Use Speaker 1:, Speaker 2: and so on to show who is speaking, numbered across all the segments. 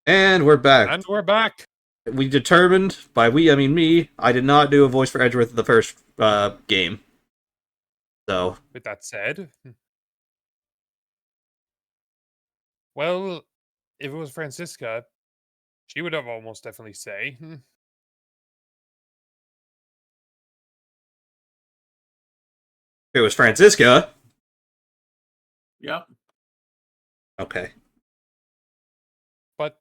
Speaker 1: And we're back.
Speaker 2: And we're back.
Speaker 1: We determined, by we I mean me, I did not do a voice for Edgeworth in the first game. So,
Speaker 2: With that said, well, if it was Francisca, she would have almost definitely say.
Speaker 1: if it was Francisca.
Speaker 3: Yep.
Speaker 1: Okay.
Speaker 2: But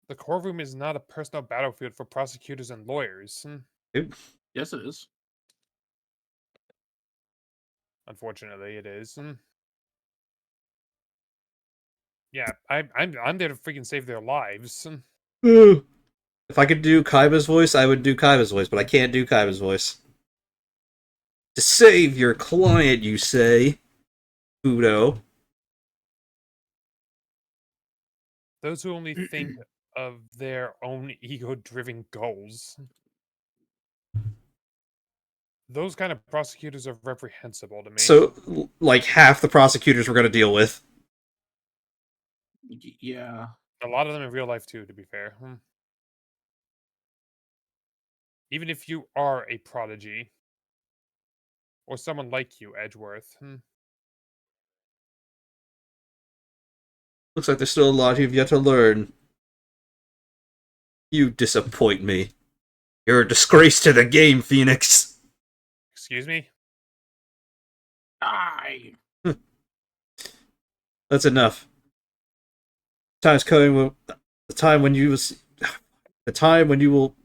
Speaker 2: the courtroom is not a personal battlefield for prosecutors and lawyers.
Speaker 3: Yes, it is.
Speaker 2: Unfortunately, it is. Yeah, I'm there to freaking save their lives.
Speaker 1: If I could do Kaiba's voice, I would do Kaiba's voice, but I can't do Kaiba's voice. To save your client, you say, Udo.
Speaker 2: Those who only think of their own ego-driven goals. Those kind of prosecutors are reprehensible to me.
Speaker 1: So, like, half the prosecutors we're going to deal with.
Speaker 3: Yeah.
Speaker 2: A lot of them in real life, too, to be fair. Even if you are a prodigy, or someone like you, Edgeworth.
Speaker 1: Looks like there's still a lot you've yet to learn. You disappoint me. You're a disgrace to the game, Phoenix.
Speaker 2: Excuse me?
Speaker 3: Die.
Speaker 1: That's enough. Time's coming. The time when you will. The time when you will.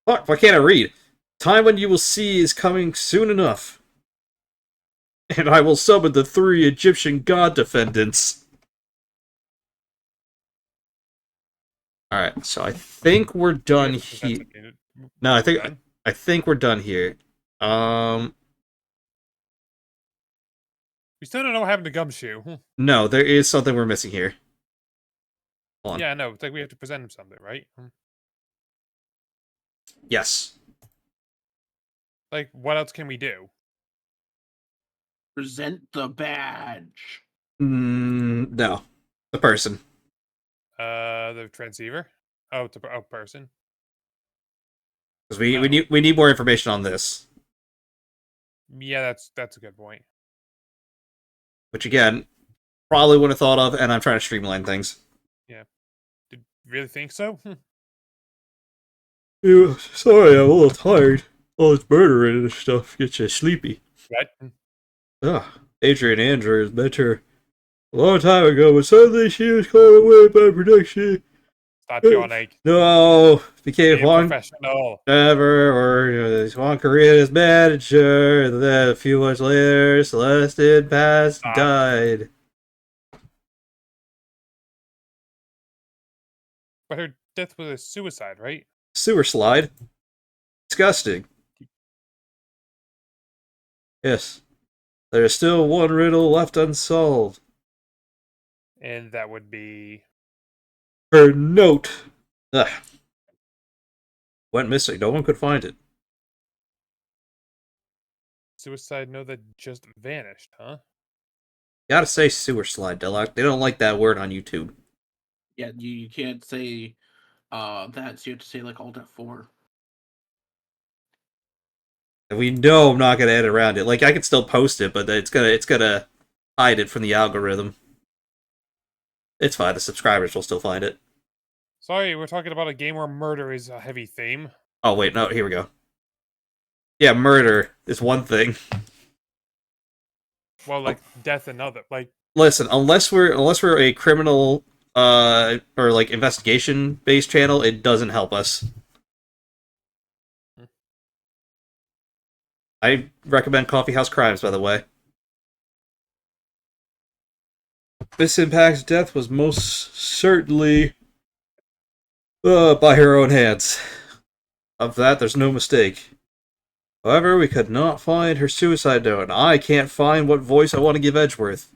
Speaker 1: Fuck! Why can't I read? Time when you will see is coming soon enough, and I will summon the 3 Egyptian god defendants. All right, so I think we're done here. No, I think we're done here.
Speaker 2: We still don't know what happened to Gumshoe.
Speaker 1: No, there is something we're missing here. Hold on.
Speaker 2: Yeah, no, it's like we have to present him something, right?
Speaker 1: Yes.
Speaker 2: Like, what else can we do?
Speaker 3: Present the badge.
Speaker 1: No. The person.
Speaker 2: The transceiver? Oh, person.
Speaker 1: Because we need more information on this.
Speaker 2: Yeah, that's a good point.
Speaker 1: Which again, probably would have thought of, and I'm trying to streamline things.
Speaker 2: Yeah. Did you really think so?
Speaker 1: Yeah, sorry, I'm a little tired. All this murdering and stuff gets you sleepy.
Speaker 2: What?
Speaker 1: Adrian Andrew is better a long time ago, but suddenly she was called away by production.
Speaker 2: Stop yawning.
Speaker 1: No, became
Speaker 2: Be a
Speaker 1: Juan
Speaker 2: professional.
Speaker 1: Never, or Juan Korea's manager. And then a few months later, Celeste passed, died.
Speaker 2: But her death was a suicide, right?
Speaker 1: Sewer slide. Disgusting. Yes. There is still one riddle left unsolved.
Speaker 2: And that would be
Speaker 1: Her note. Ugh. Went missing. No one could find it.
Speaker 2: suicide note that just vanished, huh?
Speaker 1: Gotta say sewer slide, Delac. They don't like that word on YouTube.
Speaker 3: Yeah, you can't say that, so you have to say like Alt F4.
Speaker 1: And we know I'm not gonna edit around it. Like I can still post it, but it's gonna hide it from the algorithm. It's fine. The subscribers will still find it.
Speaker 2: Sorry, we're talking about a game where murder is a heavy theme.
Speaker 1: Oh wait, no. Here we go. Yeah, murder is one thing.
Speaker 2: Well, like death another. Like,
Speaker 1: listen, unless we're a criminal or like investigation based channel, it doesn't help us. I recommend Coffee House Crimes, by the way. Miss Impact's death was most certainly by her own hands. Of that, there's no mistake. However, we could not find her suicide note, and I can't find what voice I want to give Edgeworth.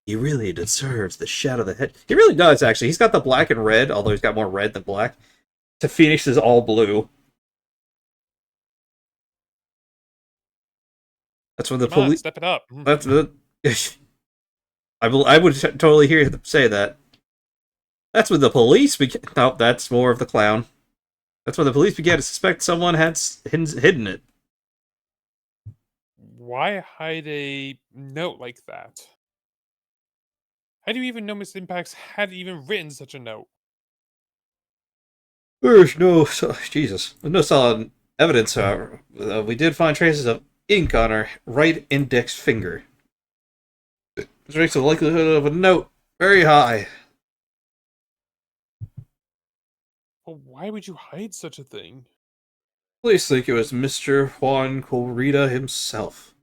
Speaker 1: He really deserves the shadow of the head. He really does, actually. He's got the black and red, although he's got more red than black. To Phoenix is all blue. That's when the police.
Speaker 2: Step it up.
Speaker 1: That's the. I would totally hear them say that. That's when the police began. No, that's more of the clown. That's when the police began to suspect someone had hidden it.
Speaker 2: Why hide a note like that? How do you even know Miss Impacts had even written such a note?
Speaker 1: There's no Jesus. There's no solid evidence. However, we did find traces of ink on her right index finger. Which makes the likelihood of a note very high.
Speaker 2: Well, why would you hide such a thing?
Speaker 1: Police think it was Mr. Juan Corrida himself.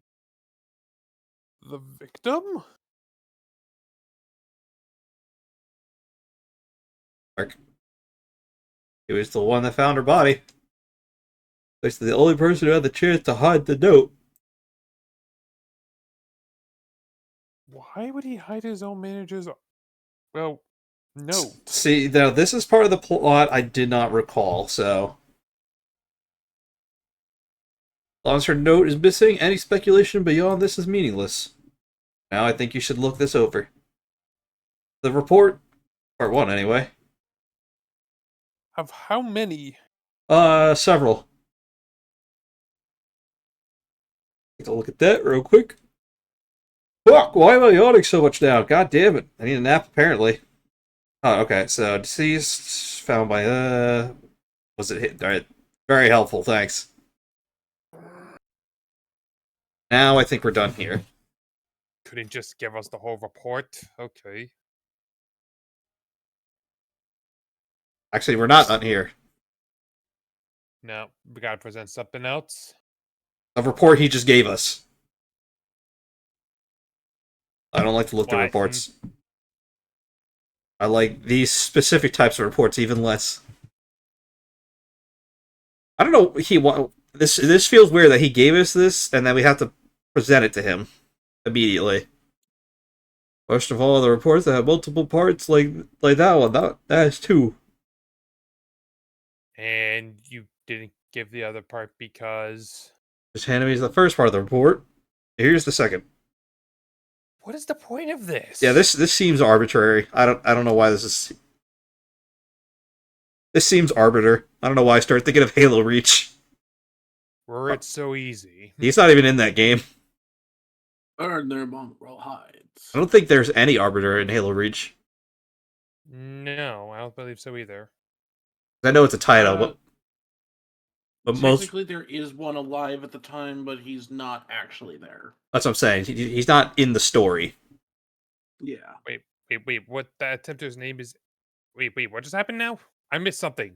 Speaker 2: The victim?
Speaker 1: He was the one that found her body. He's the only person who had the chance to hide the note.
Speaker 2: Why would he hide his own manager's, well, note?
Speaker 1: See, now this is part of the plot I did not recall, so... As long as her note is missing, any speculation beyond this is meaningless. Now I think you should look this over. The report, part 1 anyway.
Speaker 2: Of how many?
Speaker 1: Several. Take a look at that real quick. Fuck, why am I yawning so much now? God damn it. I need a nap, apparently. Oh, okay, so deceased found by, was it hit? Alright, very helpful, thanks. Now I think we're done here.
Speaker 2: Couldn't just give us the whole report? Okay.
Speaker 1: Actually, we're not done here.
Speaker 2: No, we gotta present something else.
Speaker 1: The report he just gave us. I don't like to look through
Speaker 2: What?
Speaker 1: reports. I like these specific types of reports even less. I don't know. This feels weird that he gave us this and then we have to present it to him immediately. First of all, the reports that have multiple parts like that one, that has 2.
Speaker 2: And you didn't give the other part because...
Speaker 1: Just handed me the first part of the report. Here's the second.
Speaker 2: What is the point of this?
Speaker 1: Yeah, this seems arbitrary. I don't know why this is. This seems arbiter. I don't know why I start thinking of Halo Reach.
Speaker 2: Were it so easy?
Speaker 1: He's not even in that game.
Speaker 3: Or their mongrel hides.
Speaker 1: I don't think there's any arbiter in Halo Reach.
Speaker 2: No, I don't believe so either.
Speaker 1: I know it's a title, but most.
Speaker 3: Technically, there is one alive at the time, but he's not actually there.
Speaker 1: That's what I'm saying. He's not in the story.
Speaker 3: Yeah.
Speaker 2: Wait, what that attempter's name is... Wait, what just happened now? I missed something.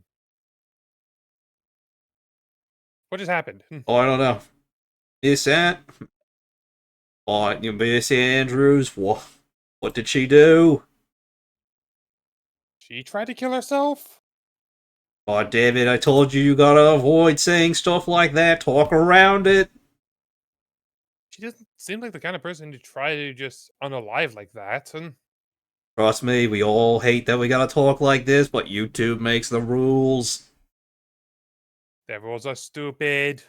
Speaker 2: What just happened?
Speaker 1: Oh, I don't know. Miss Miss Andrews. What did she do?
Speaker 2: She tried to kill herself?
Speaker 1: Oh, David, I told you gotta avoid saying stuff like that. Talk around it.
Speaker 2: She doesn't seem like the kind of person to try to just unalive like that.
Speaker 1: Trust me, we all hate that we gotta talk like this, but YouTube makes the rules.
Speaker 2: The rules are stupid.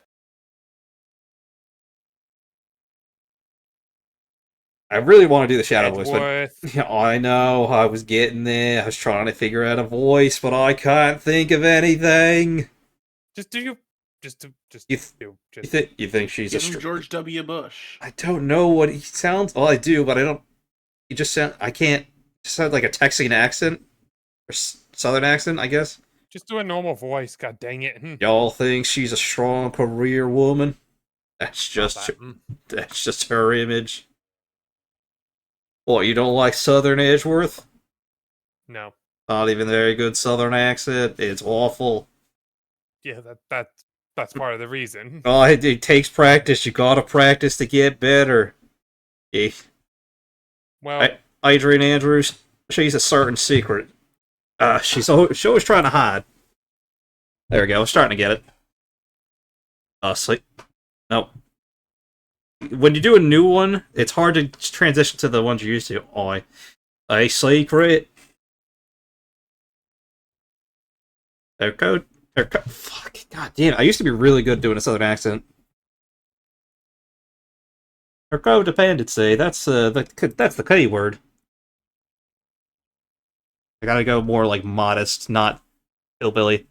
Speaker 1: I really want to do the shadow voice, but
Speaker 2: Edgeworth.
Speaker 1: yeah, I know, I was getting there. I was trying to figure out a voice, but I can't think of anything.
Speaker 2: Just do you...
Speaker 1: You think she's
Speaker 3: Give
Speaker 1: a
Speaker 3: him George W. Bush.
Speaker 1: I don't know what he sounds. Well, I do, but I don't. He just sound. I can't. Just sound like a Texan accent or Southern accent, I guess.
Speaker 2: Just do a normal voice. God dang it.
Speaker 1: Y'all think she's a strong career woman? That's just her image. What, you don't like Southern Edgeworth?
Speaker 2: No.
Speaker 1: Not even very good Southern accent. It's awful.
Speaker 2: Yeah, that's part of the reason.
Speaker 1: Oh, it takes practice. You gotta practice to get better. Yeah.
Speaker 2: Well,
Speaker 1: Adrian Andrews, she's a certain secret. She's always trying to hide. There we go. I'm starting to get it. Sleep. Nope. When you do a new one, it's hard to transition to the ones you're used to. Oh, a secret. Fuck. God damn. I used to be really good doing a Southern accent. Her codependency. That's the K word. I gotta go more like modest, not hillbilly.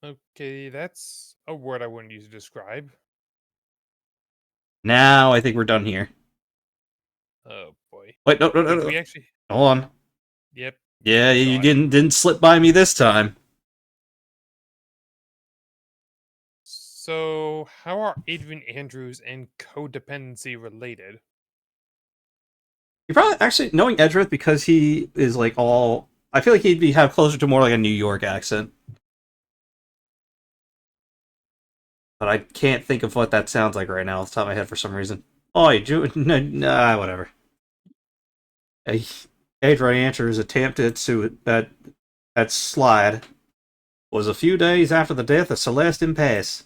Speaker 2: Okay, that's a word I wouldn't use to describe.
Speaker 1: Now I think we're done here.
Speaker 2: Oh boy.
Speaker 1: Wait, no, no, no,
Speaker 2: Wait, do
Speaker 1: no.
Speaker 2: we actually?
Speaker 1: Hold on.
Speaker 2: Yep.
Speaker 1: Yeah,
Speaker 2: I
Speaker 1: you
Speaker 2: saw it.
Speaker 1: didn't slip by me this time.
Speaker 2: So, how are Adrian Andrews and codependency related?
Speaker 1: You probably actually knowing Edgeworth because he is like all. I feel like have closer to more like a New York accent, but I can't think of what that sounds like right now off the top of my head for some reason. Oh, you nah, whatever. Adrian Andrews attempted to that slide was a few days after the death of Celeste Pass.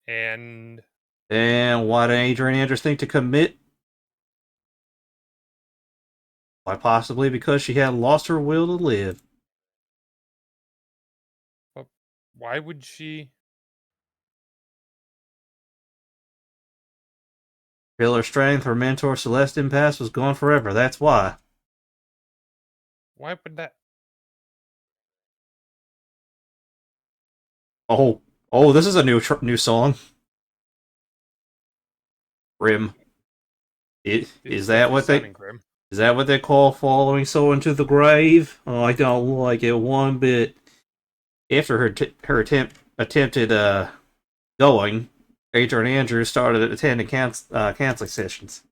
Speaker 2: And
Speaker 1: And why did Adrian Andrews think to commit? Why possibly because she had lost her will to live.
Speaker 2: well, why would she?
Speaker 1: Feel her strength, her mentor Celeste Pass was gone forever. That's why.
Speaker 2: Why would that?
Speaker 1: Oh, oh, this is a new song. Grim.
Speaker 2: It's
Speaker 1: That
Speaker 2: definitely
Speaker 1: what they
Speaker 2: sounding grim.
Speaker 1: is that what they call following someone to the grave? Oh, I don't like it one bit. After her attempted going, Adrian Andrews started attending counseling sessions.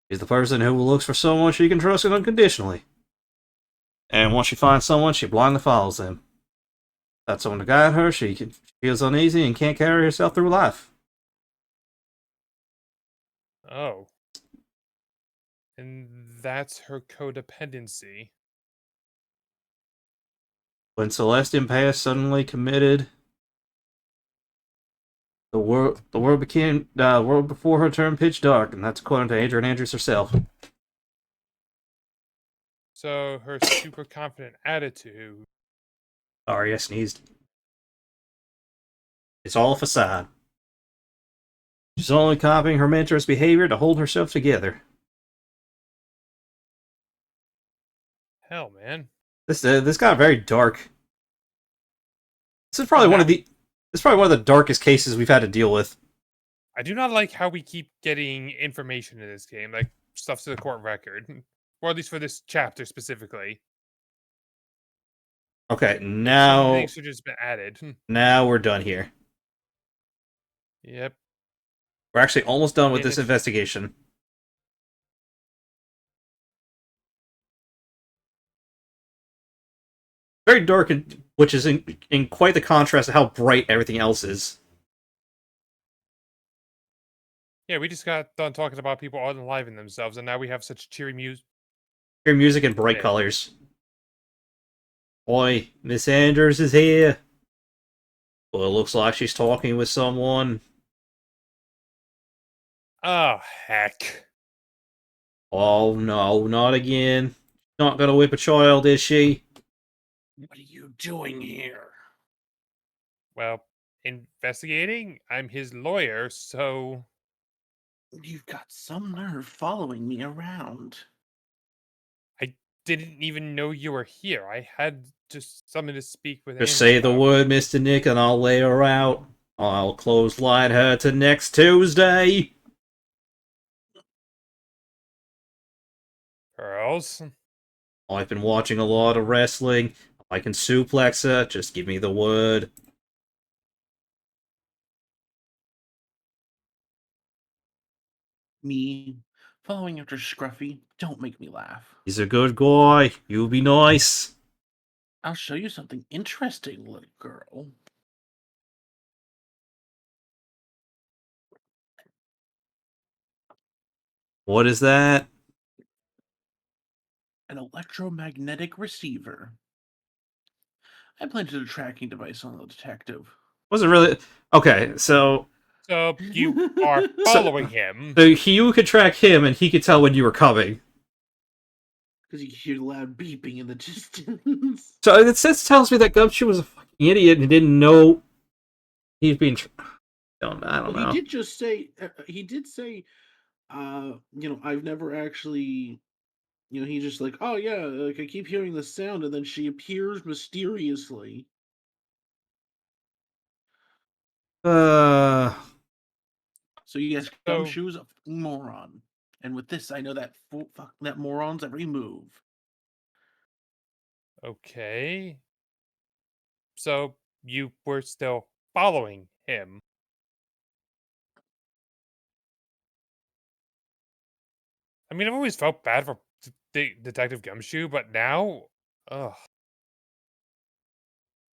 Speaker 1: She's the person who looks for someone she can trust unconditionally. And once she finds someone, she blindly follows them. Without someone to guide her, she feels uneasy and can't carry herself through life.
Speaker 2: Oh, and that's her codependency.
Speaker 1: When Celestian Pass suddenly committed, the world before her turned pitch dark, and that's according to Adrian Andrews herself.
Speaker 2: So her super confident attitude.
Speaker 1: Sorry, I sneezed. It's all a facade. She's only copying her mentor's behavior to hold herself together.
Speaker 2: Hell, man.
Speaker 1: This got very dark. This is
Speaker 2: Oh,
Speaker 1: probably
Speaker 2: now,
Speaker 1: this is probably one of the darkest cases we've had to deal with.
Speaker 2: I do not like how we keep getting information in this game, like stuff to the court record, or at least for this chapter specifically.
Speaker 1: Okay,
Speaker 2: Some things should just been added.
Speaker 1: now we're done here.
Speaker 2: Yep.
Speaker 1: We're actually almost done with this
Speaker 2: Finish.
Speaker 1: investigation. Very dark, which is in quite the contrast to how bright everything else is.
Speaker 2: Yeah, we just got done talking about people unaliving themselves, and now we have such cheery music.
Speaker 1: Your music in bright
Speaker 2: Yeah.
Speaker 1: colors. Oi, Miss Anders is here. Well, it looks like she's talking with someone.
Speaker 2: Oh, heck.
Speaker 1: Oh no, not again. Not gonna whip a child, is she?
Speaker 3: What are you doing here?
Speaker 2: Well, investigating? I'm his lawyer, so.
Speaker 3: You've got some nerve following me around.
Speaker 2: I didn't even know you were here. I had just something to speak with
Speaker 1: Just
Speaker 2: Andrew
Speaker 1: say the
Speaker 2: about.
Speaker 1: word, Mr. Nick, and I'll lay her out. I'll clothesline her to next Tuesday.
Speaker 2: Girls?
Speaker 1: I've been watching a lot of wrestling. I can suplex her. Just give me the word.
Speaker 3: Me following after Scruffy, don't make me laugh.
Speaker 1: He's a good guy. You be nice.
Speaker 3: I'll show you something interesting, little girl.
Speaker 1: What is that?
Speaker 3: An electromagnetic receiver. I planted a tracking device on the detective.
Speaker 1: Wasn't really okay. So
Speaker 2: So you are
Speaker 1: So-
Speaker 2: following him.
Speaker 1: you could track him, and he could tell when you were coming.
Speaker 3: Because you hear loud beeping in the distance.
Speaker 1: So it tells me that Gumshoe was a fucking idiot and didn't know He's being. I don't
Speaker 3: Well,
Speaker 1: know.
Speaker 3: he did just say. He did say. I've never actually. He's just like, oh yeah, like I keep hearing the sound, and then she appears mysteriously.
Speaker 1: Uh,
Speaker 3: So yes,
Speaker 2: So,
Speaker 3: Gumshoe's a moron. And with this, I know that that moron's every move.
Speaker 2: okay. So, you were still following him. I mean, I've always felt bad for Detective Gumshoe, but now, ugh.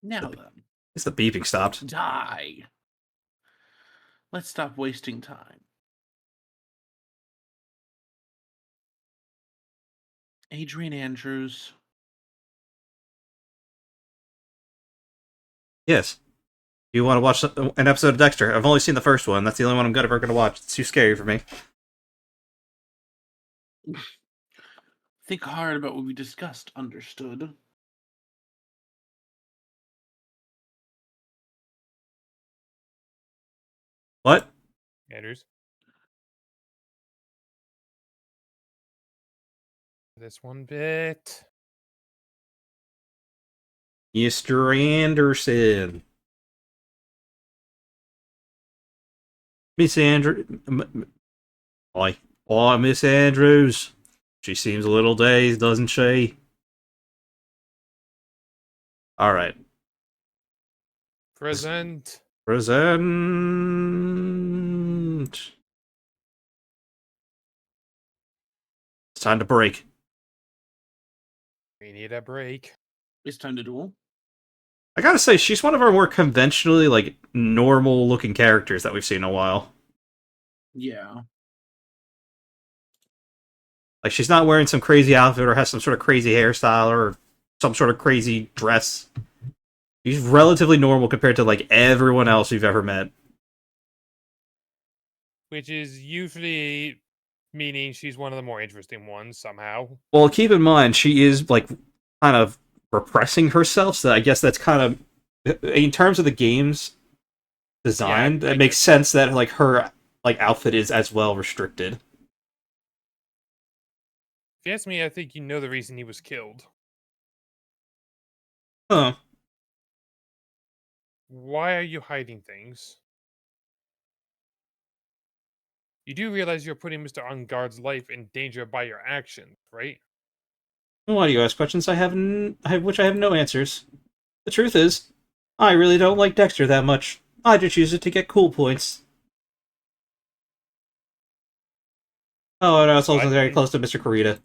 Speaker 3: Now then,
Speaker 1: it's the beeping stopped.
Speaker 3: die. Let's stop wasting time. Adrian Andrews.
Speaker 1: Yes. You want to watch an episode of Dexter? I've only seen the first one. That's the only one I'm ever going to watch. It's too scary for me.
Speaker 3: Think hard about what we discussed. Understood.
Speaker 1: What?
Speaker 2: Andrews. This one bit.
Speaker 1: Mr. Anderson. Miss Andrews. Hi. Oh, Miss Andrews. She seems a little dazed, doesn't she? Alright.
Speaker 2: Present.
Speaker 1: Present. It's time to break.
Speaker 2: We need a break.
Speaker 3: It's time to duel.
Speaker 1: I gotta say, she's one of our more conventionally, like, normal-looking characters that we've seen in a while.
Speaker 3: Yeah.
Speaker 1: Like, she's not wearing some crazy outfit or has some sort of crazy hairstyle or some sort of crazy dress. She's relatively normal compared to, like, everyone else we've ever met.
Speaker 2: Which is usually meaning she's one of the more interesting ones somehow.
Speaker 1: Well, keep in mind, she is, like, kind of repressing herself, so I guess that's kind of... In terms of the game's design,
Speaker 2: I
Speaker 1: it makes sense that, like, her, like, outfit is as well restricted.
Speaker 2: If you ask me, I think you know the reason he was killed.
Speaker 1: Huh.
Speaker 2: Why are you hiding things? You do realize you're putting Mr. Unguard's life in danger by your actions, right?
Speaker 1: Why do you ask questions which I have no answers? The truth is, I really don't like Dexter that much. I just use it to get cool points. Oh, and I was also very close to Mr. Kurita.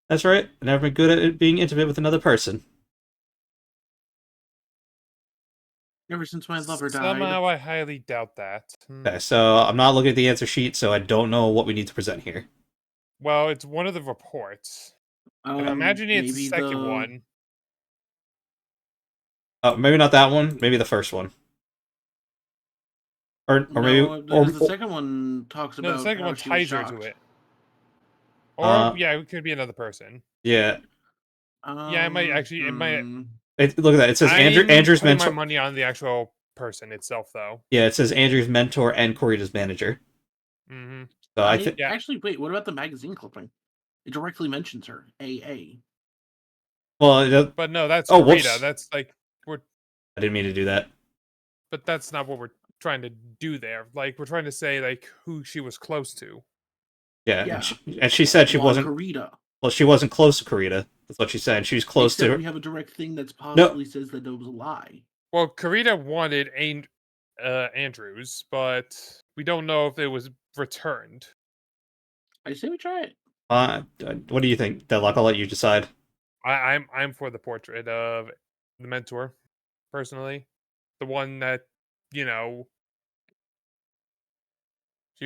Speaker 1: That's right, I've never been good at being intimate with another person.
Speaker 3: Ever since my lover died.
Speaker 2: Somehow I highly doubt that.
Speaker 1: Okay, so I'm not looking at the answer sheet, so I don't know what we need to present here.
Speaker 2: Well, it's one of the reports. And imagine it's the
Speaker 3: maybe
Speaker 2: second one.
Speaker 1: Maybe not that one. Maybe the first one. Or maybe
Speaker 3: because the second one talks
Speaker 2: No,
Speaker 3: about
Speaker 2: the second
Speaker 3: how
Speaker 2: one
Speaker 3: she was
Speaker 2: ties her
Speaker 3: shocked.
Speaker 2: to it. Or yeah, it could be another person.
Speaker 1: Yeah.
Speaker 2: Yeah, it might actually. It might.
Speaker 1: Look at that. It says Andrew's mentor.
Speaker 2: My money on the actual person itself, though.
Speaker 1: Yeah, it says Andrew's mentor and Kurita's manager.
Speaker 2: Mm-hmm.
Speaker 1: So I think.
Speaker 3: Actually, wait. What about the magazine clipping? It directly mentions her. AA.
Speaker 1: Well,
Speaker 2: but no, that's
Speaker 1: Kurita.
Speaker 2: Whoops. That's like we're.
Speaker 1: I didn't mean to do that.
Speaker 2: But that's not what we're trying to do there. Like we're trying to say like who she was close to.
Speaker 1: Yeah. And she said she wasn't.
Speaker 3: Kurita.
Speaker 1: Well, she wasn't close to Kurita. That's what she said. She was close to her.
Speaker 3: We have a direct thing that's possibly says that it was a lie.
Speaker 2: Well, Kurita wanted Andrews, but we don't know if it was returned.
Speaker 3: I say we try it.
Speaker 1: What do you think, Deadlock? I'll let you decide.
Speaker 2: I'm for the portrait of the mentor, personally. The one that, she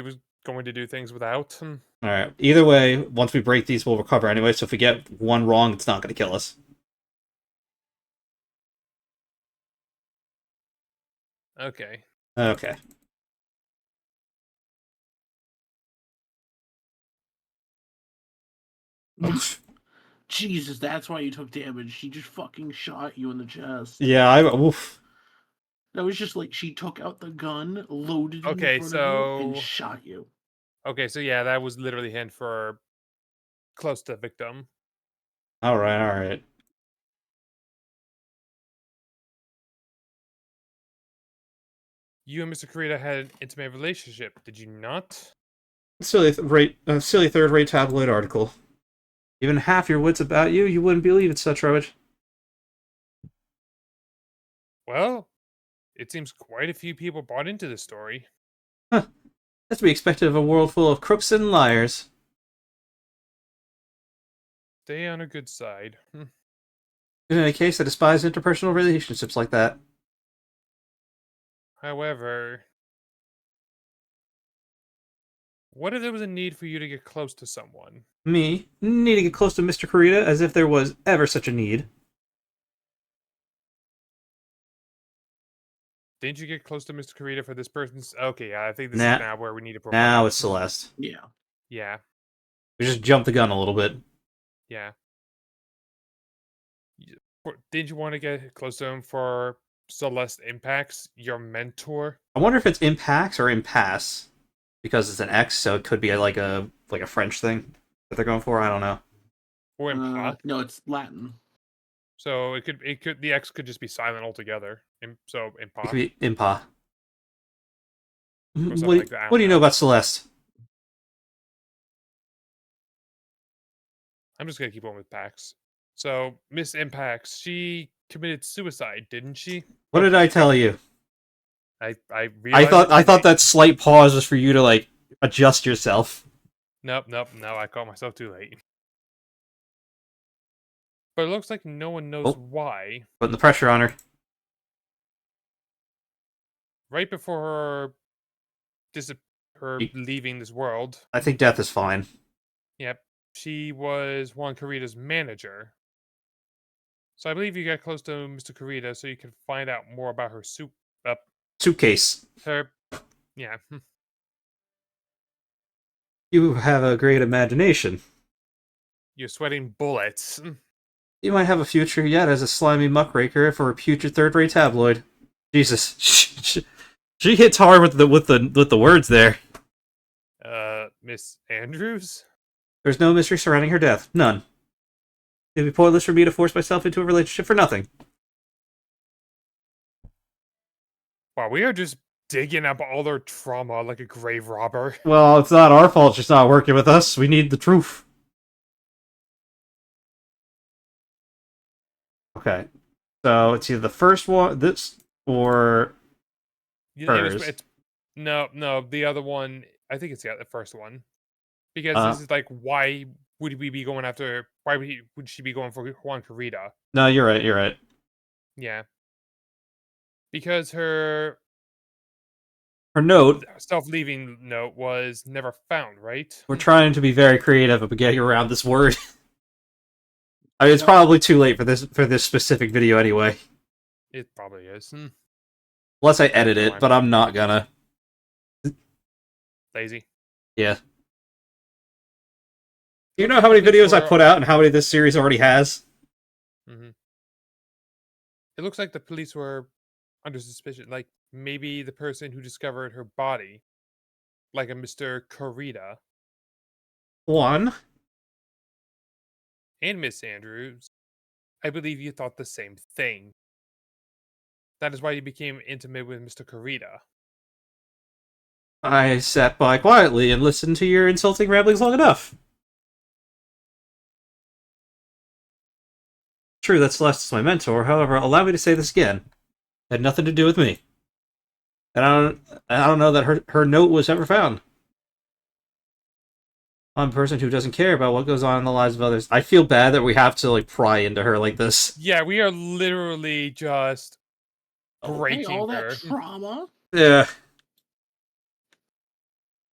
Speaker 2: was going to do things without.
Speaker 1: Alright. Either way, once we break these, we'll recover anyway, so if we get one wrong, it's not going to kill us.
Speaker 2: Okay.
Speaker 1: Okay.
Speaker 3: Jesus, that's why you took damage. She just fucking shot you in the chest.
Speaker 1: Yeah, oof.
Speaker 3: That was just like she took out the gun, loaded it in
Speaker 2: Okay,
Speaker 3: front of you, and
Speaker 2: so
Speaker 3: shot you.
Speaker 2: yeah, that was literally hint for close to victim.
Speaker 1: Alright, alright.
Speaker 2: You and Mr. Kurita had an intimate relationship, did you not?
Speaker 1: Silly, silly third-rate tabloid article. Even half your wits about you, you wouldn't believe it, such rubbish.
Speaker 2: Well, it seems quite a few people bought into this story.
Speaker 1: Huh. That's to be expected of a world full of crooks and liars.
Speaker 2: Stay on a good side.
Speaker 1: In any case, I despise interpersonal relationships like that.
Speaker 2: However, what if there was a need for you to get close to someone?
Speaker 1: Me, need to get close to Mr. Kurita as if there was ever such a need.
Speaker 2: Didn't you get close to Mr. Kurita for this person's? Okay, yeah, I think this
Speaker 1: Nah,
Speaker 2: is now where we need to progress.
Speaker 1: now it's Celeste.
Speaker 3: Yeah.
Speaker 2: Yeah,
Speaker 1: We just jumped the gun a little bit.
Speaker 2: yeah. Didn't you want to get close to him for Celeste Impacts, your mentor?
Speaker 1: I wonder if it's Impax or Impasse. Because it's an X, so it could be like a French thing that they're going for. I don't know.
Speaker 2: Or Impa?
Speaker 3: No, it's Latin.
Speaker 2: So it could the X could just be silent altogether. So
Speaker 1: It
Speaker 2: Impa
Speaker 1: could be Impa.
Speaker 2: or something
Speaker 1: What,
Speaker 2: like that.
Speaker 1: what do you know about Celeste?
Speaker 2: I'm just gonna keep on with Pax. So Miss Impacts, she committed suicide, didn't she?
Speaker 1: What did I tell you?
Speaker 2: I
Speaker 1: I
Speaker 2: realized
Speaker 1: thought that slight pause was for you to like adjust yourself.
Speaker 2: Nope, no, I caught myself too late. But it looks like no one knows
Speaker 1: Oh.
Speaker 2: why.
Speaker 1: Putting the pressure on her.
Speaker 2: Right before her leaving this world,
Speaker 1: I think death is fine.
Speaker 2: yep, she was Juan Carita's manager. So I believe you got close to Mr. Carita so you could find out more about her
Speaker 1: Suitcase.
Speaker 2: her yeah.
Speaker 1: You have a great imagination.
Speaker 2: You're sweating bullets.
Speaker 1: You might have a future yet as a slimy muckraker for a putrid third-rate tabloid. Jesus, she hits hard with the words there.
Speaker 2: Miss Andrews?
Speaker 1: There's no mystery surrounding her death. None. It'd be pointless for me to force myself into a relationship for nothing.
Speaker 2: Wow, we are just digging up all their trauma like a grave robber.
Speaker 1: Well, it's not our fault she's not working with us. We need the truth. Okay. So it's either the first one, this, or hers.
Speaker 2: No, the other one, I think it's the first one. Because this is like, why would we be going after, why would she be going for Juan Carita?
Speaker 1: No, you're right.
Speaker 2: Yeah. Because her
Speaker 1: note,
Speaker 2: self-leaving note was never found, right?
Speaker 1: we're trying to be very creative about getting around this word. I mean, it's probably too late for this specific video anyway.
Speaker 2: It probably is.
Speaker 1: Unless I edit it, but I'm not gonna.
Speaker 2: Lazy.
Speaker 1: Yeah. Do you know how many videos I put out and how many this series already has?
Speaker 2: Mm-hmm. It looks like the police were under suspicion. Like, maybe the person who discovered her body, like a Mr. Carita.
Speaker 1: One.
Speaker 2: And Miss Andrews, I believe you thought the same thing. That is why you became intimate with Mr. Carita.
Speaker 1: I sat by quietly and listened to your insulting ramblings long enough. True that Celeste is my mentor, however, allow me to say this again. It had nothing to do with me. And I don't know that her note was ever found. I'm a person who doesn't care about what goes on in the lives of others. I feel bad that we have to like pry into her like this.
Speaker 2: Yeah, we are literally just breaking
Speaker 3: all
Speaker 2: her.
Speaker 3: that trauma.
Speaker 1: Yeah.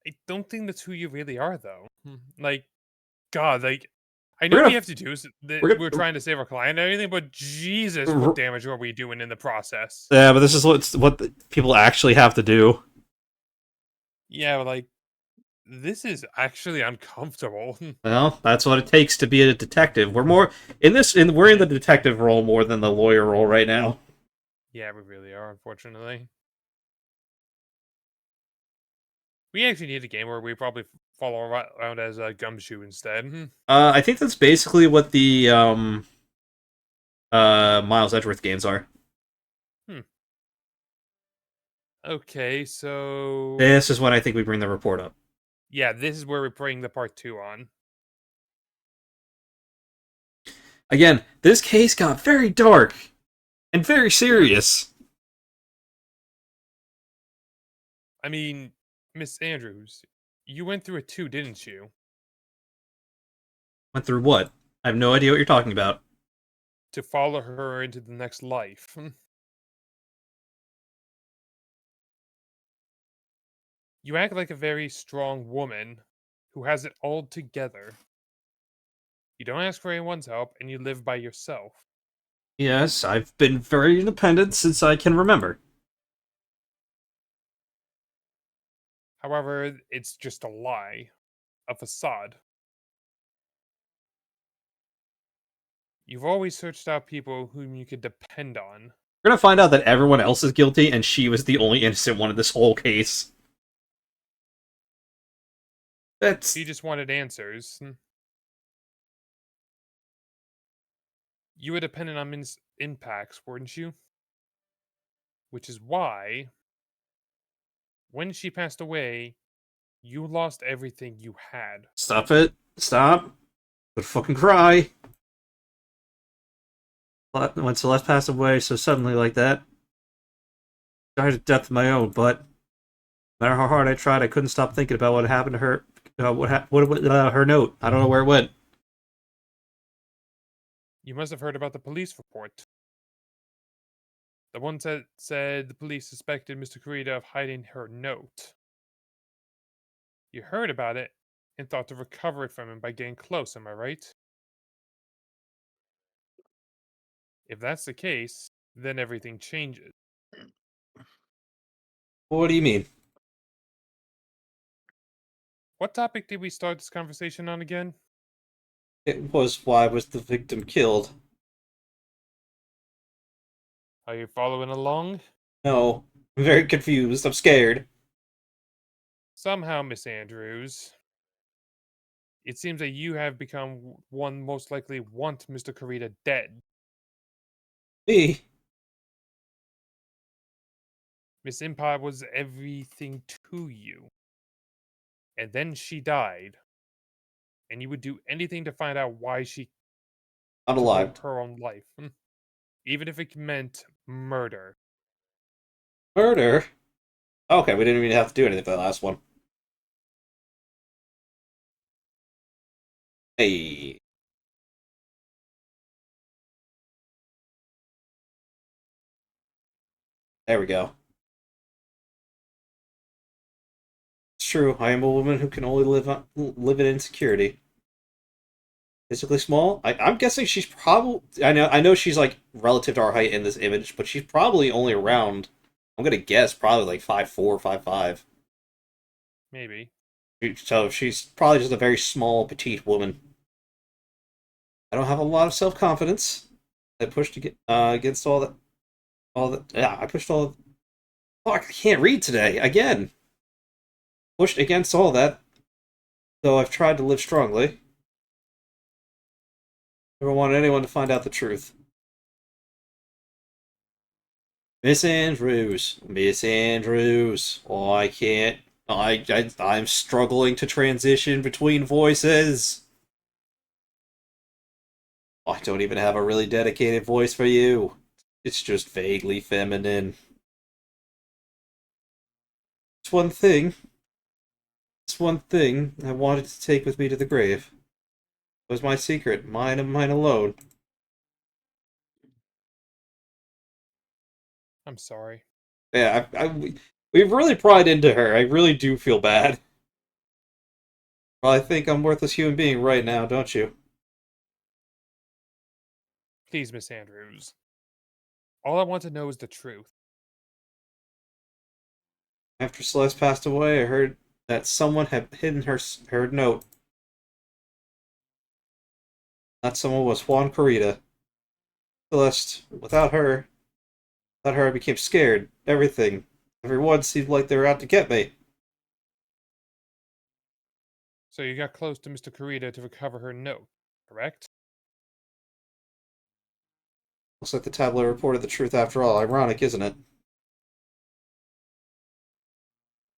Speaker 2: I don't think that's who you really are, though. Like, God, like, I know what you have to do is we're trying to save our client and everything, but Jesus, what damage are we doing in the process?
Speaker 1: Yeah, but this is what people actually have to do.
Speaker 2: Yeah, but like, this is actually uncomfortable.
Speaker 1: Well, that's what it takes to be a detective. We're more we're in the detective role more than the lawyer role right now.
Speaker 2: Yeah, we really are, unfortunately. We actually need a game where we probably follow around as a Gumshoe instead.
Speaker 1: I think that's basically what the Miles Edgeworth games are.
Speaker 2: Hmm. Okay, so
Speaker 1: This is when I think we bring the report up.
Speaker 2: yeah, this is where we're putting the part 2 on.
Speaker 1: Again, this case got very dark and very serious.
Speaker 2: I mean, Miss Andrews, you went through it too, didn't you?
Speaker 1: Went through what? I have no idea what you're talking about.
Speaker 2: To follow her into the next life. You act like a very strong woman who has it all together. You don't ask for anyone's help, and you live by yourself.
Speaker 1: Yes, I've been very independent since I can remember.
Speaker 2: However, it's just a lie, a facade. You've always searched out people whom you could depend on.
Speaker 1: We're gonna find out that everyone else is guilty and she was the only innocent one in this whole case. That's...
Speaker 2: You just wanted answers. You were dependent on impacts, weren't you? Which is why, when she passed away, you lost everything you had.
Speaker 1: Stop it. Stop. Would fucking cry. When Celeste passed away so suddenly like that, died a death of my own, but no matter how hard I tried, I couldn't stop thinking about what happened to her. Her note. I don't know where it went.
Speaker 2: You must have heard about the police report. The one that said the police suspected Mr. Kurita of hiding her note. You heard about it and thought to recover it from him by getting close, am I right? If that's the case, then everything changes.
Speaker 1: What do you mean?
Speaker 2: What topic did we start this conversation on again?
Speaker 1: It was why was the victim killed?
Speaker 2: Are you following along?
Speaker 1: No. I'm very confused. I'm scared.
Speaker 2: Somehow, Miss Andrews, it seems that you have become one most likely want Mr. Kurita dead.
Speaker 1: Me?
Speaker 2: Miss Impa was everything to you. And then she died. And you would do anything to find out why she
Speaker 1: Not alive.
Speaker 2: took her own life. Even if it meant murder.
Speaker 1: Murder? Okay, we didn't even have to do anything for that last one. Hey. There we go. It's true. I am a woman who can only live in insecurity. Physically small? I'm guessing she's probably... I know she's, like, relative to our height in this image, but she's probably only around... I'm gonna guess probably, like, 5'4", 5'5".
Speaker 2: Maybe.
Speaker 1: So she's probably just a very small, petite woman. I don't have a lot of self-confidence. I pushed against all that... Yeah, I pushed all... Fuck, I can't read today, again! Pushed against all that, though I've tried to live strongly. Never wanted anyone to find out the truth. Miss Andrews. Miss Andrews. Oh, I can't. I'm struggling to transition between voices. Oh, I don't even have a really dedicated voice for you. It's just vaguely feminine. It's one thing. It's one thing I wanted to take with me to the grave. It was my secret, mine and mine alone.
Speaker 2: I'm sorry.
Speaker 1: Yeah, we've really pried into her. I really do feel bad. Well, I think I'm a worthless human being right now, don't you?
Speaker 2: Please, Miss Andrews. All I want to know is the truth.
Speaker 1: After Celeste passed away, I heard that someone had hidden her note. That someone was Juan Corrida. Celeste, without her, Without her, I became scared. Everything. Everyone seemed like they were out to get me.
Speaker 2: So you got close to Mr. Kurita to recover her note, correct?
Speaker 1: Looks like the tabloid reported the truth after all. Ironic, isn't it?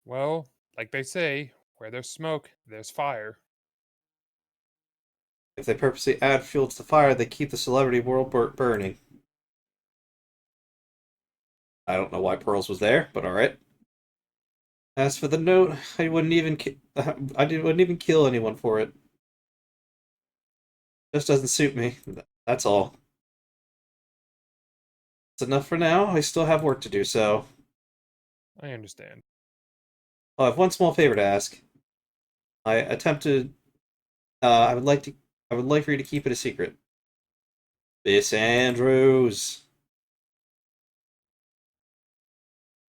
Speaker 2: Well, like they say, where there's smoke, there's fire.
Speaker 1: If they purposely add fuel to the fire, they keep the celebrity world burning. I don't know why Pearls was there, but alright. As for the note, I wouldn't even wouldn't even kill anyone for it. Just doesn't suit me. That's all. It's enough for now. I still have work to do, so
Speaker 2: I understand.
Speaker 1: I have one small favor to ask. I attempted. I would like to. I would like for you to keep it a secret. Miss Andrews.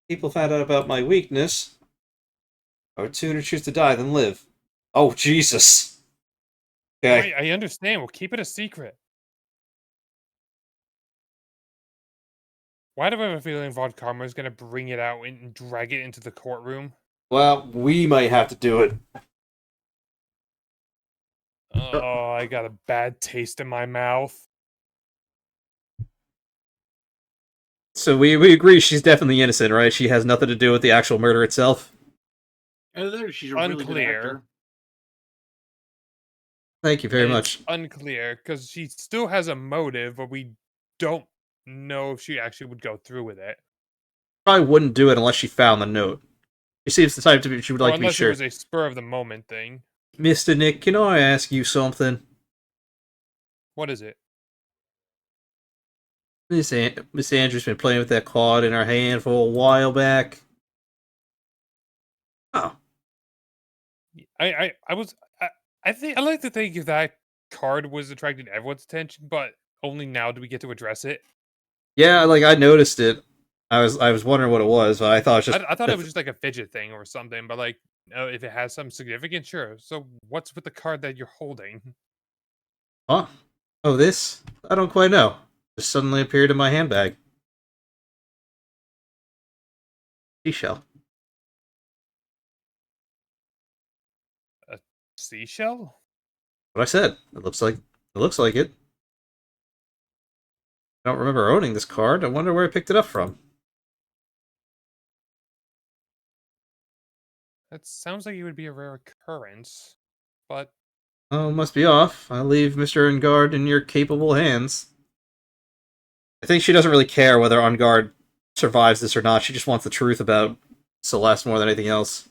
Speaker 1: People found out about my weakness. I would sooner choose to die than live. Oh Jesus. Okay.
Speaker 2: I understand. We'll keep it a secret. Why do I have a feeling Von Karma is going to bring it out and drag it into the courtroom?
Speaker 1: Well, we might have to do it.
Speaker 2: Oh, I got a bad taste in my mouth.
Speaker 1: So we agree she's definitely innocent, right? She has nothing to do with the actual murder itself.
Speaker 3: Either that or she's a really good
Speaker 2: Unclear.
Speaker 3: actor.
Speaker 1: Thank you very
Speaker 2: It's
Speaker 1: much.
Speaker 2: unclear because she still has a motive, but we don't know if she actually would go through with it.
Speaker 1: Probably wouldn't do it unless she found the note. She seems the type to be. She would
Speaker 2: Or
Speaker 1: like to be
Speaker 2: unless it
Speaker 1: sure.
Speaker 2: was a spur of the moment thing.
Speaker 1: Mr. Nick, can I ask you something?
Speaker 2: What is it?
Speaker 1: Miss Andrews been playing with that card in her hand for a while back. Oh,
Speaker 2: I was I think I like to think if that card was attracting everyone's attention, but only now do we get to address it.
Speaker 1: yeah, like I noticed it. I was wondering what it was, but I thought it was just.
Speaker 2: I thought it was just like a fidget thing or something, but like, no, if it has some significance, sure. So what's with the card that you're holding?
Speaker 1: Huh? Oh, this? I don't quite know. Just suddenly appeared in my handbag. Seashell.
Speaker 2: A seashell?
Speaker 1: What I said. It looks like it. I don't remember owning this card. I wonder where I picked it up from.
Speaker 2: That sounds like it would be a rare occurrence, but
Speaker 1: Oh, must be off. I leave Mr. Ungard in your capable hands. I think she doesn't really care whether Ungard survives this or not. She just wants the truth about Celeste more than anything else.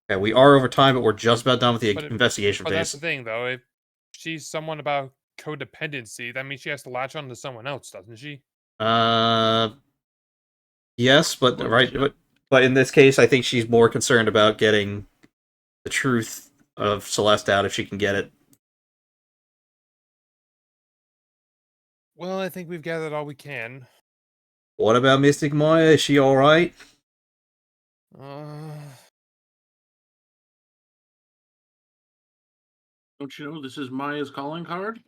Speaker 1: Okay, we are over time, but we're just about done with the investigation
Speaker 2: but that's
Speaker 1: phase.
Speaker 2: the thing, though. If she's someone about codependency, that means she has to latch on to someone else, doesn't she?
Speaker 1: Uh, yes, but
Speaker 3: Well,
Speaker 1: right, but in this case, I think she's more concerned about getting the truth of Celeste out if she can get it.
Speaker 2: Well, I think we've gathered all we can.
Speaker 1: What about Mystic Maya? Is she all right?
Speaker 2: Uh,
Speaker 3: Don't you know this is Maya's calling card?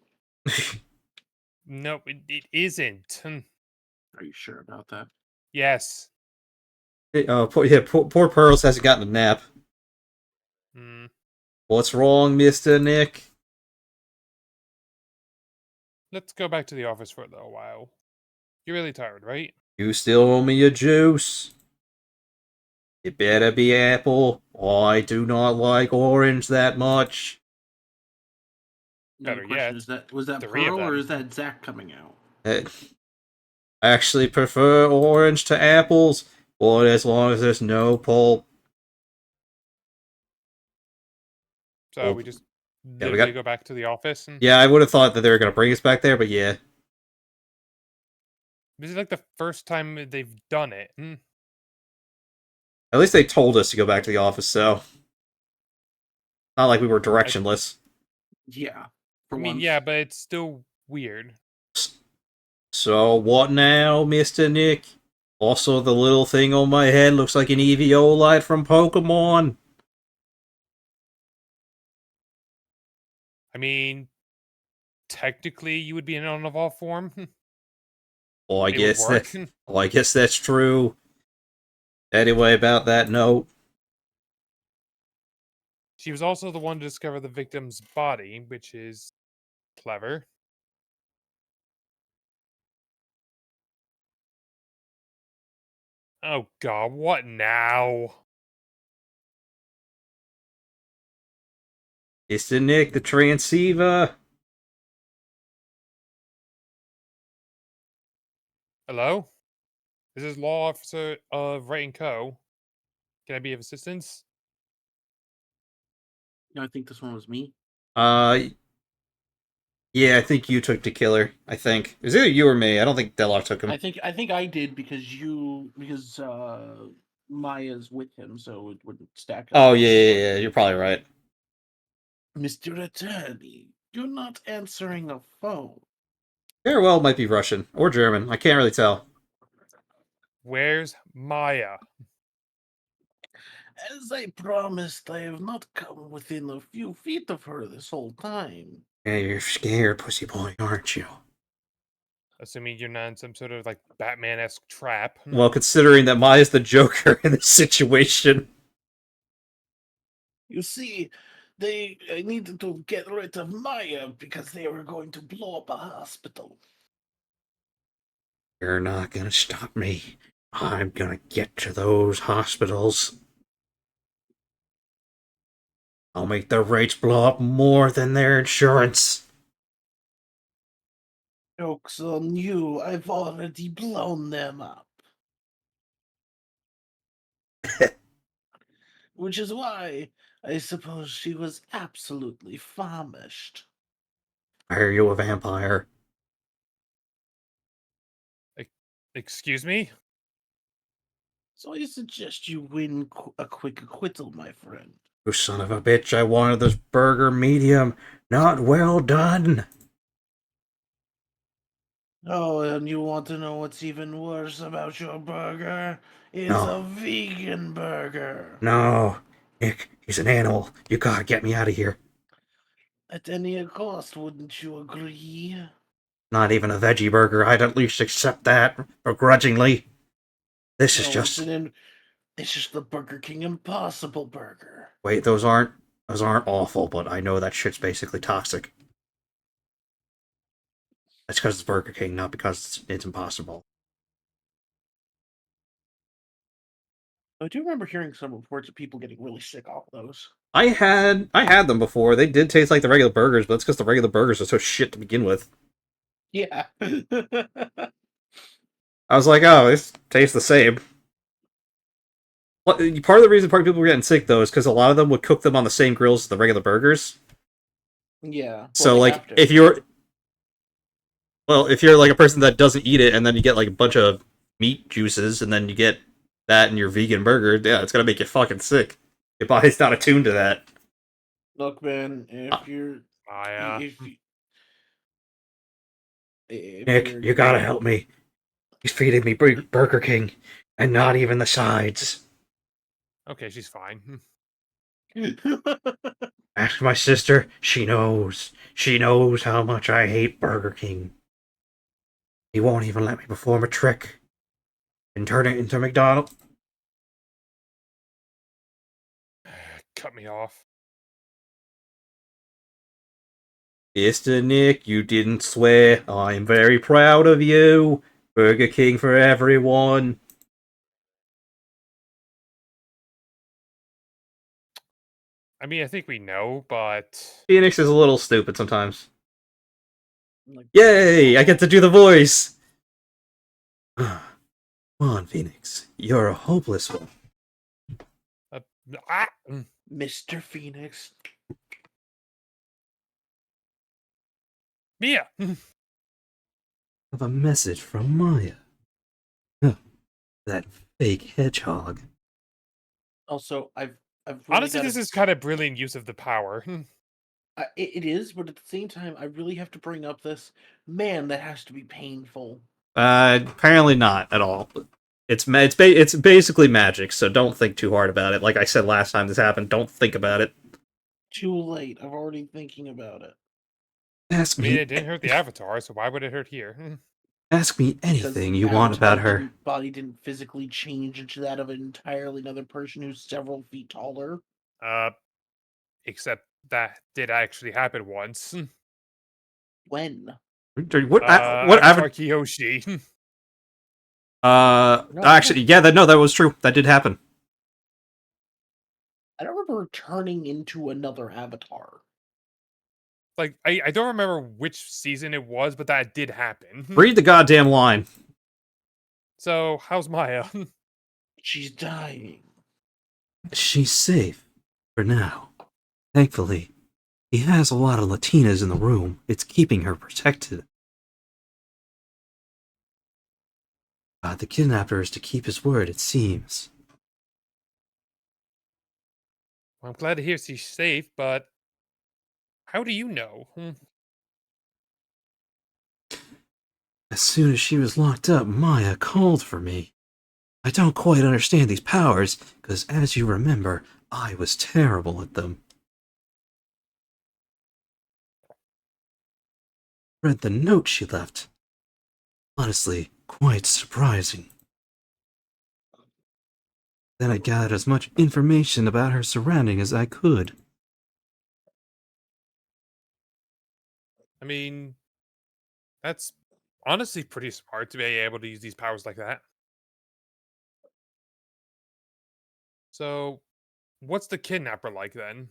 Speaker 2: nope, it isn't.
Speaker 3: Are you sure about that?
Speaker 2: Yes.
Speaker 1: Poor Pearls hasn't gotten a nap.
Speaker 2: Mm.
Speaker 1: What's wrong, Mister Nick?
Speaker 2: Let's go back to the office for a little while. You're really tired, right?
Speaker 1: You still owe me a juice. It better be apple. I do not like orange that much.
Speaker 3: Now the
Speaker 2: Better
Speaker 3: question
Speaker 2: yet,
Speaker 3: is that was that
Speaker 2: 3 of
Speaker 3: Pearl or
Speaker 2: them.
Speaker 3: is that Zach coming out?
Speaker 1: I actually prefer orange to apples, but as long as there's no pulp.
Speaker 2: So
Speaker 1: Well,
Speaker 2: we just
Speaker 1: yeah, we
Speaker 2: literally
Speaker 1: got.
Speaker 2: go back to the office, and
Speaker 1: Yeah, I would have thought that they were gonna bring us back there, but yeah.
Speaker 2: this is like the first time they've done it.
Speaker 1: At least they told us to go back to the office, so not like we were directionless.
Speaker 3: Yeah.
Speaker 2: I
Speaker 3: For
Speaker 2: mean,
Speaker 3: once.
Speaker 2: yeah, but it's still weird.
Speaker 1: So what now, Mister Nick? Also, the little thing on my head looks like an Eviolite from Pokemon.
Speaker 2: I mean, technically, you would be in an evolved form.
Speaker 1: Oh, I
Speaker 2: It would
Speaker 1: guess
Speaker 2: work.
Speaker 1: that. Oh, I guess that's true. Anyway, about that note,
Speaker 2: She was also the one to discover the victim's body, which is clever. Oh god, what now?
Speaker 1: it's the Nick, the transceiver.
Speaker 2: Hello? This is Law Officer of Wright & Co. Can I be of assistance?
Speaker 3: No, I think this one was me.
Speaker 1: Uh, yeah, I think you took the killer. I think it was either you or me. I don't think Delar took him.
Speaker 3: I think I did because Maya's with him, so it wouldn't stack up.
Speaker 1: Oh yeah. You're probably right.
Speaker 3: Mr. Attorney, you're not answering a phone.
Speaker 1: Very well, might be Russian or German. I can't really tell.
Speaker 2: Where's Maya?
Speaker 3: As I promised, I have not come within a few feet of her this whole time.
Speaker 1: Yeah, you're scared, pussy boy, aren't you?
Speaker 2: Assuming you're not in some sort of like Batman-esque trap.
Speaker 1: Well, considering that Maya's the Joker in this situation.
Speaker 3: You see, they needed to get rid of Maya because they were going to blow up a hospital.
Speaker 1: You're not gonna stop me. I'm gonna get to those hospitals. I'll make the rates blow up more than their insurance.
Speaker 3: Joke's on you, I've already blown them up. Which is why I suppose she was absolutely famished.
Speaker 1: Are you a vampire?
Speaker 2: Excuse me?
Speaker 3: So I suggest you win a quick acquittal, my friend.
Speaker 1: You son of a bitch, I wanted this burger medium, not well done.
Speaker 3: Oh, and you want to know what's even worse about your burger? It's
Speaker 1: No.
Speaker 3: a vegan burger.
Speaker 1: No. Nick, he's an animal. You gotta get me out of here.
Speaker 3: At any cost, wouldn't you agree?
Speaker 1: Not even a veggie burger. I'd at least accept that, begrudgingly. This is
Speaker 3: No,
Speaker 1: just.
Speaker 3: it's just the Burger King Impossible Burger.
Speaker 1: Wait, those aren't awful, but I know that shit's basically toxic. That's because it's Burger King, not because it's impossible.
Speaker 3: I do remember hearing some reports of people getting really sick off those.
Speaker 1: I had them before. They did taste like the regular burgers, but that's because the regular burgers are so shit to begin with.
Speaker 3: Yeah.
Speaker 1: I was like, oh, this tastes the same. Part of the reason people were getting sick though is because a lot of them would cook them on the same grills as the regular burgers.
Speaker 3: Yeah. Well,
Speaker 1: So
Speaker 3: they
Speaker 1: like,
Speaker 3: have to.
Speaker 1: if you're like a person that doesn't eat it, and then you get like a bunch of meat juices, and then you get that in your vegan burger, yeah, it's gonna make you fucking sick. Your body's not attuned to that.
Speaker 3: Look, man, if you're
Speaker 2: Maya.
Speaker 3: if
Speaker 1: Nick,
Speaker 3: you're
Speaker 1: you gotta help me. He's feeding me Burger King, and not even the sides.
Speaker 2: Okay, she's fine.
Speaker 1: Ask my sister. She knows. She knows how much I hate Burger King. He won't even let me perform a trick and turn it into McDonald's.
Speaker 2: Cut me off.
Speaker 1: Mr. Nick, you didn't swear. I'm very proud of you. Burger King for everyone.
Speaker 2: I mean, I think we know, but
Speaker 1: Phoenix is a little stupid sometimes. Yay! I get to do the voice! Come on, Phoenix. You're a hopeless one.
Speaker 3: Mr. Phoenix.
Speaker 2: Mia.
Speaker 1: I have a message from Maya. Huh. That fake hedgehog.
Speaker 3: Also, I've really
Speaker 2: Honestly,
Speaker 3: gotta,
Speaker 2: this is kind of brilliant use of the power.
Speaker 3: it is, but at the same time, I really have to bring up this. Man, that has to be painful.
Speaker 1: Apparently not at all. It's basically magic, so don't think too hard about it. Like I said last time this happened, don't think about it.
Speaker 3: Too late. I'm already thinking about it.
Speaker 1: Ask
Speaker 2: I mean,
Speaker 1: me.
Speaker 2: it didn't hurt the Avatar, so why would it hurt here?
Speaker 1: Ask me
Speaker 3: Because
Speaker 1: anything
Speaker 3: the
Speaker 1: you want about
Speaker 3: avatar
Speaker 1: her.
Speaker 3: body didn't physically change into that of an entirely another person who's several feet taller.
Speaker 2: Uh, except that did actually happen once.
Speaker 3: When?
Speaker 1: What
Speaker 2: Avatar Kiyoshi.
Speaker 3: No,
Speaker 1: actually, yeah, that was true. That did happen.
Speaker 3: I don't remember turning into another avatar.
Speaker 2: Like, I don't remember which season it was, but that did happen.
Speaker 1: Read the goddamn line.
Speaker 2: So, how's Maya?
Speaker 3: She's dying.
Speaker 1: She's safe. For now. Thankfully. He has a lot of Latinas in the room. It's keeping her protected. The kidnapper is to keep his word, it seems.
Speaker 2: I'm glad to hear she's safe, but how do you know?
Speaker 1: As soon as she was locked up, Maya called for me. I don't quite understand these powers, because as you remember, I was terrible at them. Read the note she left. Honestly, quite surprising. Then I gathered as much information about her surrounding as I could.
Speaker 2: I mean, that's honestly pretty smart to be able to use these powers like that. So, what's the kidnapper like then?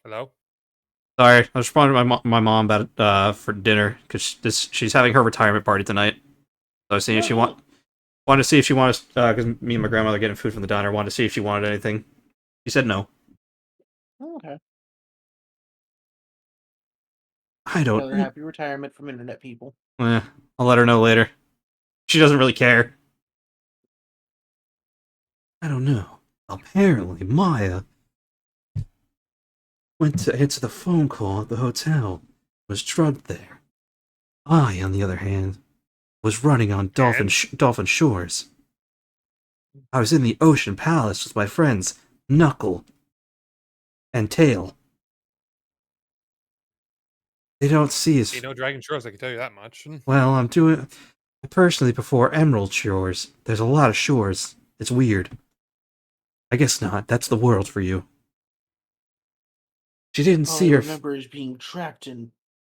Speaker 2: Hello?
Speaker 1: Sorry, I was responding to my mom about for dinner because she's having her retirement party tonight. So I was seeing if
Speaker 3: Oh,
Speaker 1: she
Speaker 3: cool.
Speaker 1: wanted to see if she wanted because me and my grandmother are getting food from the diner. Wanted to see if she wanted anything. She said no.
Speaker 3: Oh, okay.
Speaker 1: I
Speaker 3: Tell her
Speaker 1: don't.
Speaker 3: happy retirement from internet people.
Speaker 1: I'll let her know later. She doesn't really care. I don't know. Apparently, Maya went to answer the phone call at the hotel. Was drugged there. I, on the other hand, was running on
Speaker 2: And
Speaker 1: dolphin shores. I was in the Ocean Palace with my friends Knuckle and Tail. They don't see as
Speaker 2: ain't no Dragon Shores, I can tell you that much.
Speaker 1: well. I'm doing. I personally prefer Emerald Shores. There's a lot of shores. It's weird. I guess not. That's the world for you. She didn't
Speaker 3: All I
Speaker 1: see her.
Speaker 3: remember is being trapped in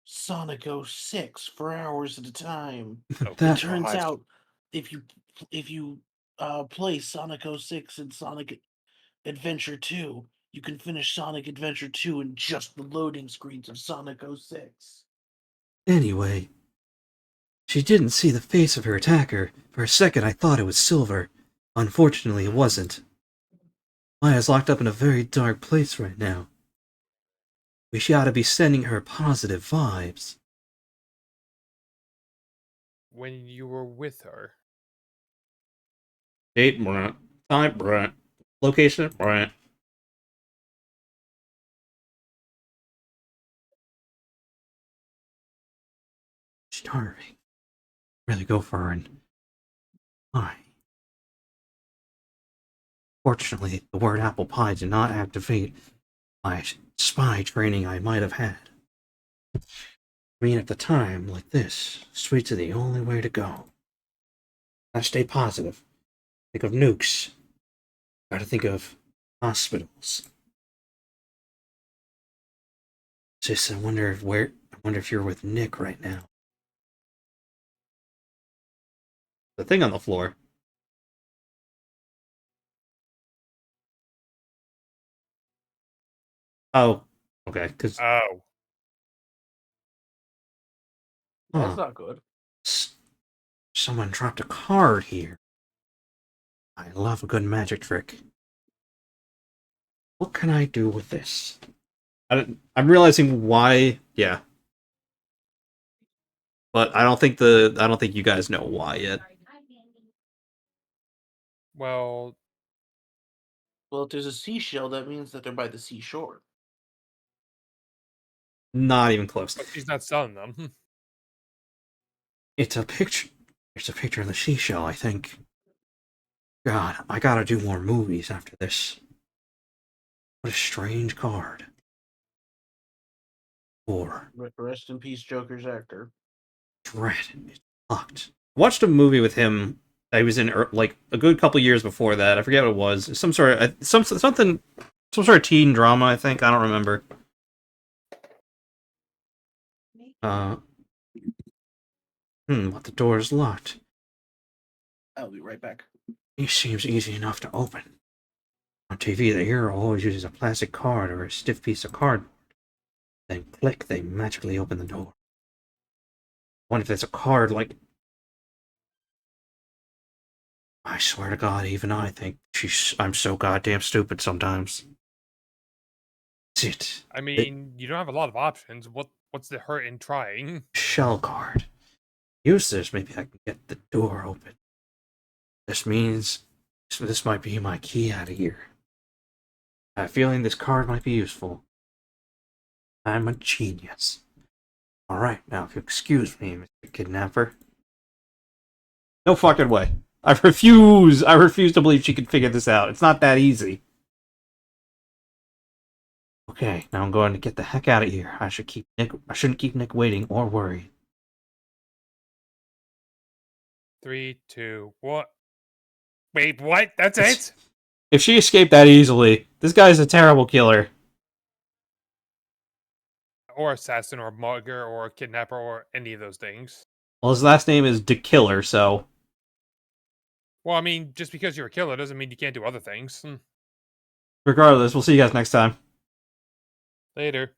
Speaker 3: Sonic 06 for hours at a time.
Speaker 2: Oh,
Speaker 3: It
Speaker 1: That
Speaker 3: turns
Speaker 2: God.
Speaker 3: out if you play Sonic 06 and Sonic Adventure 2, you can finish Sonic Adventure 2 in just the loading screens of Sonic 06.
Speaker 1: anyway. She didn't see the face of her attacker. For a second, I thought it was Silver. Unfortunately, it wasn't. Maya's locked up in a very dark place right now. We ought to be sending her positive vibes.
Speaker 2: When you were with her.
Speaker 1: Date, Brent. Time, Brent. Location, Brent. Starving. Really go for her and pie. Fortunately, the word apple pie did not activate my spy training I might have had. I mean, at the time, like this, sweets are the only way to go. Gotta stay positive. Think of nukes. Gotta think of hospitals. Sis, I wonder if you're with Nick right now. The thing on the floor. Oh, okay. Because
Speaker 2: Oh.
Speaker 3: That's
Speaker 1: huh,
Speaker 3: not good.
Speaker 1: someone dropped a card here. I love a good magic trick. What can I do with this? I'm realizing why. Yeah, but I don't think you guys know why yet.
Speaker 2: Well,
Speaker 3: Well, if there's a seashell, that means that they're by the seashore.
Speaker 1: Not even close.
Speaker 2: but she's not selling them.
Speaker 1: It's a picture. It's a picture of the seashell. I think. God, I gotta do more movies after this. What a strange card. door.
Speaker 3: Rest in peace, Joker's actor.
Speaker 1: Dread. It's locked. Watched a movie with him. I was in like a good couple years before that. I forget what it was. Some sort of some sort of teen drama. I think I don't remember. But the door is locked.
Speaker 3: I'll be right back.
Speaker 1: It seems easy enough to open. On TV, the hero always uses a plastic card or a stiff piece of cardboard. Then click, they magically open the door. What if there's a card like... I swear to God, even I think I'm so goddamn stupid sometimes. That's it.
Speaker 2: I mean, you don't have a lot of options. What's the hurt in trying?
Speaker 1: Shell card. Use this, maybe I can get the door open. This means this might be my key out of here. I have a feeling this card might be useful. I'm a genius. Alright, now if you excuse me, Mr. Kidnapper. No fucking way. I refuse to believe she can figure this out. It's not that easy. Okay, now I'm going to get the heck out of here. I shouldn't keep Nick waiting or worried.
Speaker 2: 3, 2, 1. Wait, what? That's it?
Speaker 1: If she escaped that easily, this guy's a terrible killer.
Speaker 2: Or assassin, or mugger, or kidnapper, or any of those things.
Speaker 1: Well, his last name is DeKiller, so...
Speaker 2: Well, I mean, just because you're a killer doesn't mean you can't do other things.
Speaker 1: Regardless, we'll see you guys next time.
Speaker 2: Later.